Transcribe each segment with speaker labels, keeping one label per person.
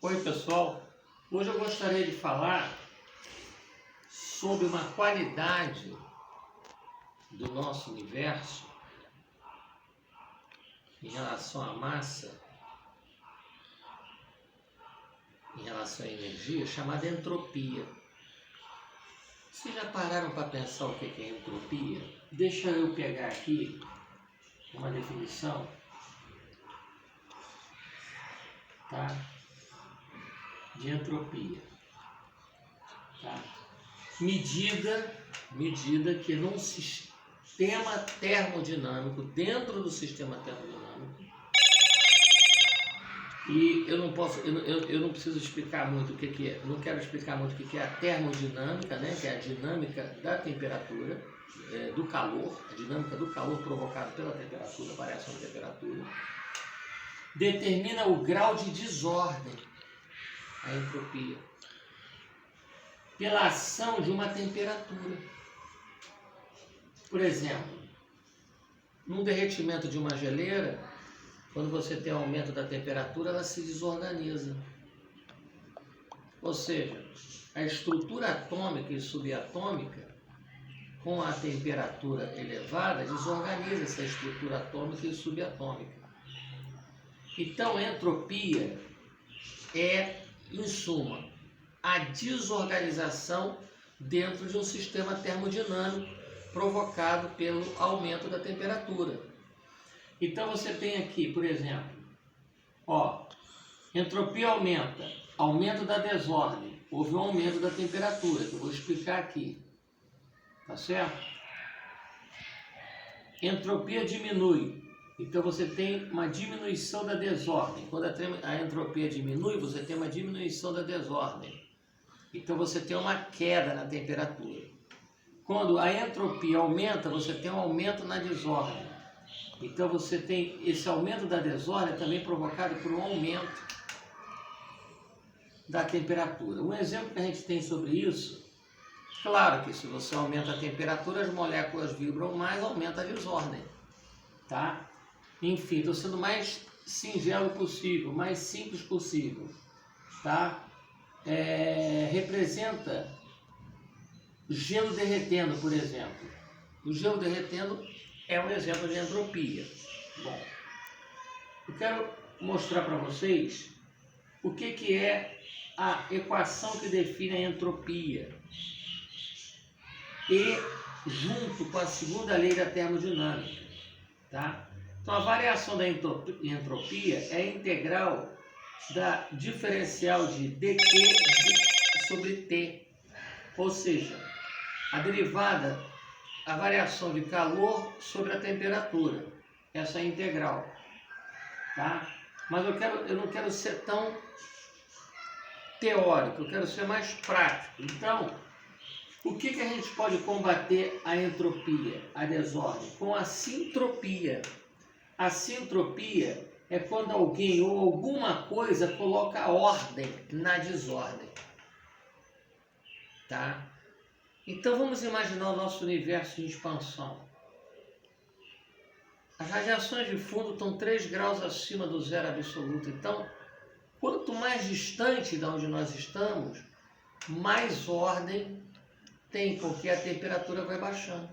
Speaker 1: Oi pessoal, hoje eu gostaria de falar sobre uma qualidade do nosso universo em relação à massa, em relação à energia, chamada entropia. Vocês já pararam para pensar o que é entropia? Deixa eu pegar aqui uma definição, tá? De entropia, tá? Medida que num sistema termodinâmico, dentro do sistema termodinâmico, e eu não preciso explicar muito o que é, não quero explicar muito o que é a termodinâmica, né? Que é a dinâmica da temperatura, do calor, a dinâmica do calor provocado pela temperatura, variação de temperatura, determina o grau de desordem, a entropia, pela ação de uma temperatura. Por exemplo, num derretimento de uma geleira, quando você tem aumento da temperatura, ela se desorganiza. Ou seja, a estrutura atômica e subatômica, com a temperatura elevada, desorganiza essa estrutura atômica e subatômica. Então, a entropia é, em suma, a desorganização dentro de um sistema termodinâmico provocado pelo aumento da temperatura. Então você tem aqui, por exemplo, entropia aumenta, aumento da desordem, houve um aumento da temperatura, que eu vou explicar aqui, tá certo? Entropia diminui, então você tem uma diminuição da desordem. Quando a entropia diminui, você tem uma diminuição da desordem. Então você tem uma queda na temperatura. Quando a entropia aumenta, você tem um aumento na desordem. Então você tem esse aumento da desordem também provocado por um aumento da temperatura. Um exemplo que a gente tem sobre isso, claro que se você aumenta a temperatura, as moléculas vibram mais, aumenta a desordem, tá? Enfim, estou sendo mais singelo possível, mais simples possível, tá? Representa gelo derretendo, por exemplo. O gelo derretendo é um exemplo de entropia. Bom, eu quero mostrar para vocês o que é a equação que define a entropia e junto com a segunda lei da termodinâmica, tá? Então, a variação da entropia é a integral da diferencial de dq sobre t, ou seja, a derivada, a variação de calor sobre a temperatura, essa é a integral, tá? Mas eu não quero ser tão teórico, eu quero ser mais prático. Então, o que a gente pode combater a entropia, a desordem? Com a sintropia. A sintropia é quando alguém ou alguma coisa coloca ordem na desordem, tá? Então vamos imaginar o nosso universo em expansão. As radiações de fundo estão 3 graus acima do zero absoluto. Então, quanto mais distante de onde nós estamos, mais ordem tem, porque a temperatura vai baixando.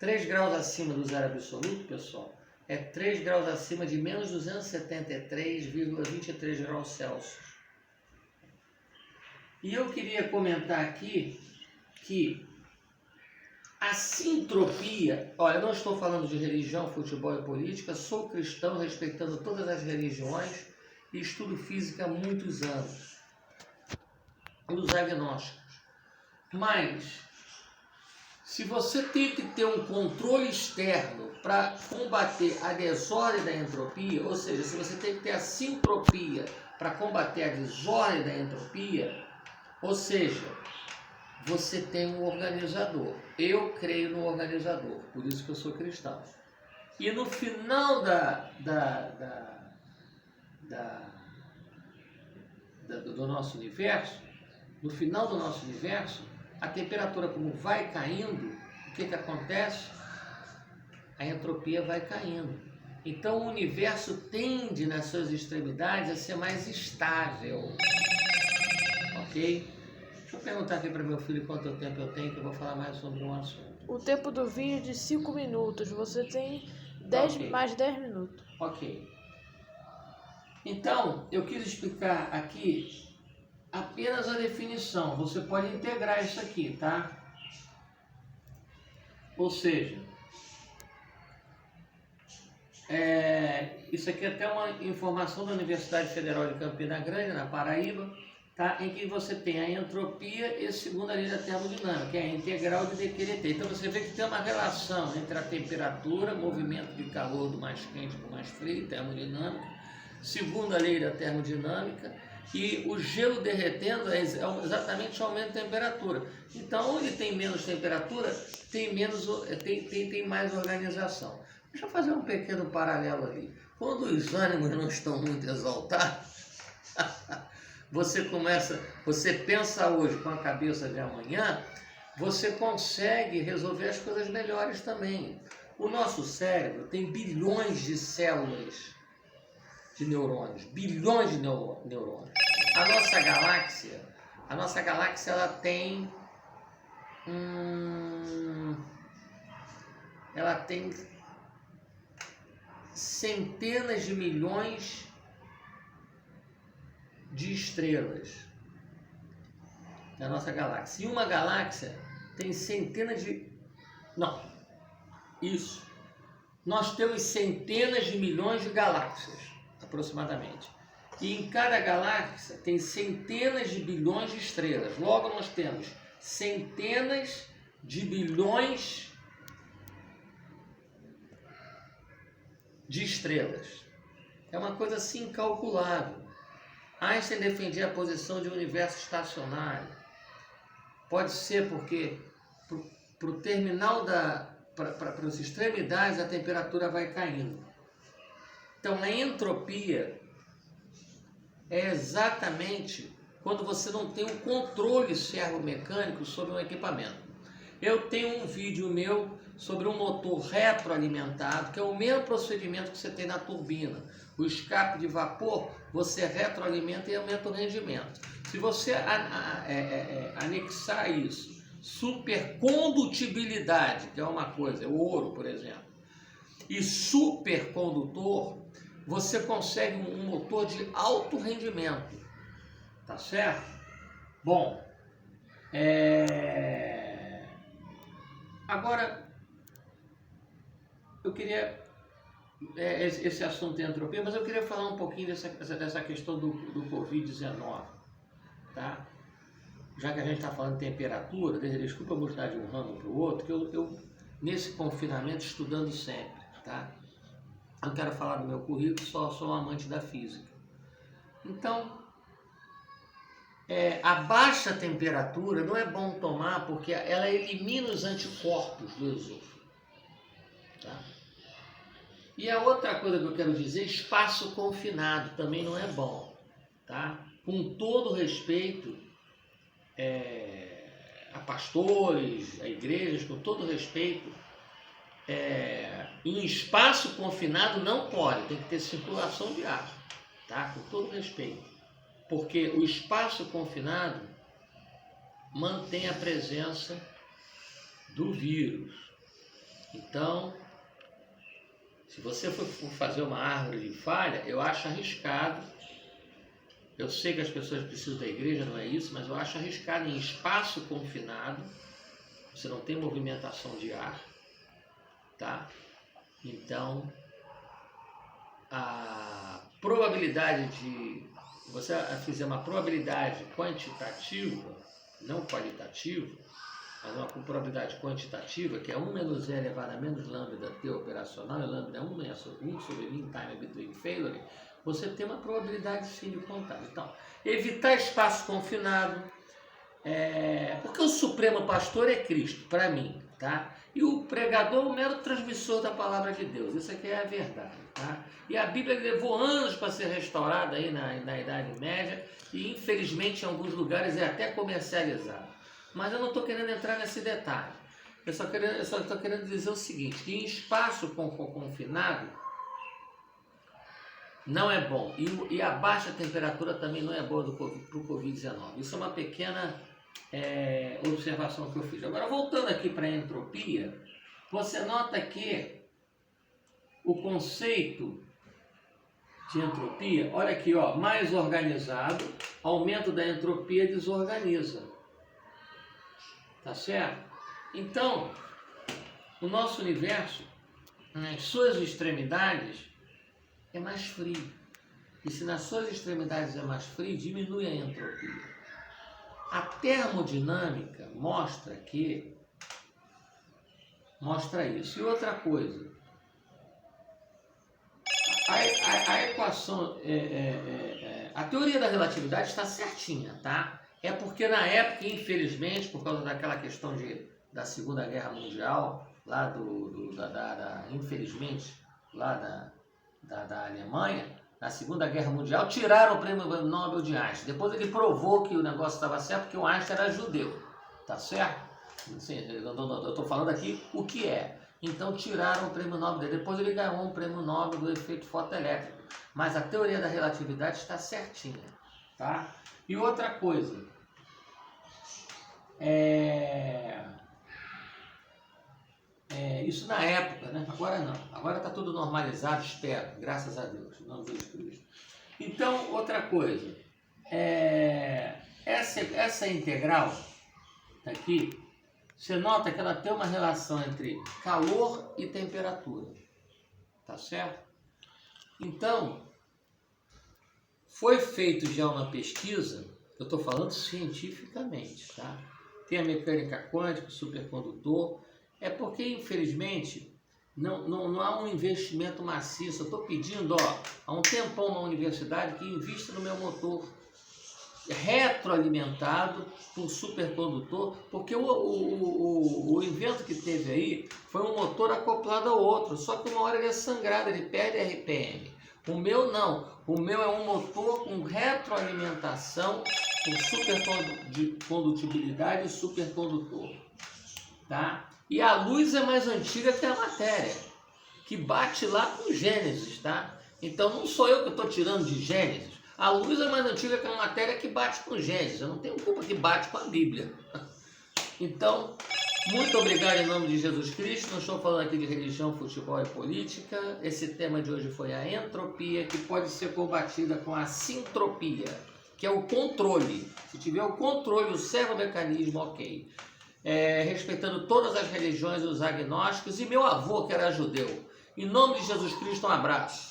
Speaker 1: 3 graus acima do zero absoluto, pessoal, é 3 graus acima de menos 273,23 graus Celsius. E eu queria comentar aqui que a sintropia, olha, eu não estou falando de religião, futebol e política, sou cristão, respeitando todas as religiões e estudo física há muitos anos, dos agnósticos. Mas, se você tem que ter um controle externo para combater a desordem da entropia, ou seja, se você tem que ter a sintropia para combater a desordem da entropia, ou seja, você tem um organizador. Eu creio no organizador, por isso que eu sou cristão. E no final do nosso universo, no final do nosso universo, a temperatura como vai caindo, o que acontece? A entropia vai caindo. Então o universo tende nas suas extremidades a ser mais estável, ok? Deixa eu perguntar aqui para meu filho quanto tempo eu tenho, que eu vou falar mais sobre um assunto.
Speaker 2: O tempo do vídeo é de 5 minutos. Você tem
Speaker 1: Ok.
Speaker 2: mais 10 minutos.
Speaker 1: Ok. Então, eu quis explicar aqui apenas a definição. Você pode integrar isso aqui, tá? Ou seja, isso aqui é até uma informação da Universidade Federal de Campina Grande, na Paraíba, tá? Em que você tem a entropia e segunda lei da termodinâmica, que é a integral de dQdt. Então você vê que tem uma relação entre a temperatura, movimento de calor do mais quente para o mais frio, termodinâmica, segunda lei da termodinâmica, e o gelo derretendo é exatamente o aumento da temperatura. Então, onde tem menos temperatura, tem mais organização. Deixa eu fazer um pequeno paralelo ali. Quando os ânimos não estão muito exaltados, você pensa hoje com a cabeça de amanhã, você consegue resolver as coisas melhores também. O nosso cérebro tem bilhões de células de neurônios, bilhões de neurônios. A nossa galáxia ela tem centenas de milhões de estrelas na nossa galáxia. E uma galáxia tem centenas de... Não, isso. Nós temos centenas de milhões de galáxias, aproximadamente. E em cada galáxia tem centenas de bilhões de estrelas. Logo nós temos centenas de bilhões de estrelas. É uma coisa assim incalculável. Einstein defendia a posição de um universo estacionário. Pode ser porque para o terminal para as extremidades a temperatura vai caindo. Então a entropia é exatamente quando você não tem um controle servomecânico sobre um equipamento. Eu tenho um vídeo meu sobre um motor retroalimentado, que é o mesmo procedimento que você tem na turbina. O escape de vapor, você retroalimenta e aumenta o rendimento. Se você anexar isso, supercondutibilidade, que é uma coisa, é o ouro, por exemplo, e supercondutor, você consegue um motor de alto rendimento, tá certo? Bom, agora eu queria, esse assunto de entropia, mas eu queria falar um pouquinho dessa questão do Covid-19, tá? Já que a gente está falando de temperatura, desculpa eu mudar de um ramo para o outro, que eu nesse confinamento estudando sempre, tá? Eu quero falar do meu currículo, sou um amante da física. Então, a baixa temperatura não é bom tomar porque ela elimina os anticorpos do esôfago. Tá? E a outra coisa que eu quero dizer, espaço confinado também não é bom. Tá? Com todo respeito a pastores, a igrejas, com todo respeito, em espaço confinado não pode, tem que ter circulação de ar, tá? Com todo respeito, porque o espaço confinado mantém a presença do vírus. Então, se você for fazer uma árvore de falha, eu acho arriscado. Eu sei que as pessoas precisam da igreja, não é isso, mas eu acho arriscado em espaço confinado, você não tem movimentação de ar, tá? Então, a probabilidade de você fizer uma probabilidade quantitativa, não qualitativa, mas uma probabilidade quantitativa, que é 1 menos e elevado a menos lambda t operacional, e lambda é 1 sobre mean time between failure, você tem uma probabilidade sim de contágio. Então, evitar espaço confinado, porque o supremo pastor é Cristo, para mim, tá? E o pregador é o mero transmissor da palavra de Deus, isso aqui é a verdade, tá? E a Bíblia levou anos para ser restaurada aí na Idade Média, e infelizmente em alguns lugares é até comercializada. Mas eu não estou querendo entrar nesse detalhe, eu só estou querendo dizer o seguinte, que em espaço confinado, não é bom. E a baixa temperatura também não é boa para o Covid-19. Isso é uma pequena observação que eu fiz. Agora, voltando aqui para a entropia, você nota que o conceito de entropia, olha aqui, ó, mais organizado, aumento da entropia desorganiza. Tá certo? Então, o nosso universo, nas suas extremidades, é mais frio. E se nas suas extremidades é mais frio, diminui a entropia. A termodinâmica mostra isso. E outra coisa, a equação, a teoria da relatividade está certinha, tá? É porque na época, infelizmente, por causa daquela questão da Segunda Guerra Mundial, lá infelizmente, lá da Alemanha, na Segunda Guerra Mundial, tiraram o prêmio Nobel de Einstein. Depois ele provou que o negócio estava certo, porque o Einstein era judeu, tá certo? Assim, eu estou falando aqui o que é. Então tiraram o prêmio Nobel dele. Depois ele ganhou um prêmio Nobel do efeito fotoelétrico. Mas a teoria da relatividade está certinha, tá? E outra coisa, isso na época, né? Agora não. Agora está tudo normalizado, espero, graças a Deus, em nome de Jesus Cristo. Então, outra coisa, essa integral aqui, você nota que ela tem uma relação entre calor e temperatura, tá certo? Então, foi feito já uma pesquisa, eu estou falando cientificamente, tá? Tem a mecânica quântica, o supercondutor, é porque, infelizmente, não há um investimento maciço. Eu estou pedindo, há um tempão uma universidade que invista no meu motor retroalimentado por supercondutor, porque o invento que teve aí foi um motor acoplado ao outro, só que uma hora ele é sangrado, ele perde RPM. O meu não, o meu é um motor com retroalimentação, com supercondutibilidade e supercondutor, tá? E a luz é mais antiga que a matéria, que bate lá com Gênesis, tá? Então não sou eu que estou tirando de Gênesis. A luz é mais antiga que a matéria que bate com Gênesis. Eu não tenho culpa que bate com a Bíblia. Então, muito obrigado em nome de Jesus Cristo. Não estou falando aqui de religião, futebol e política. Esse tema de hoje foi a entropia, que pode ser combatida com a sintropia, que é o controle. Se tiver o controle, o servomecanismo, ok. Respeitando todas as religiões e os agnósticos. E meu avô, que era judeu. Em nome de Jesus Cristo, um abraço.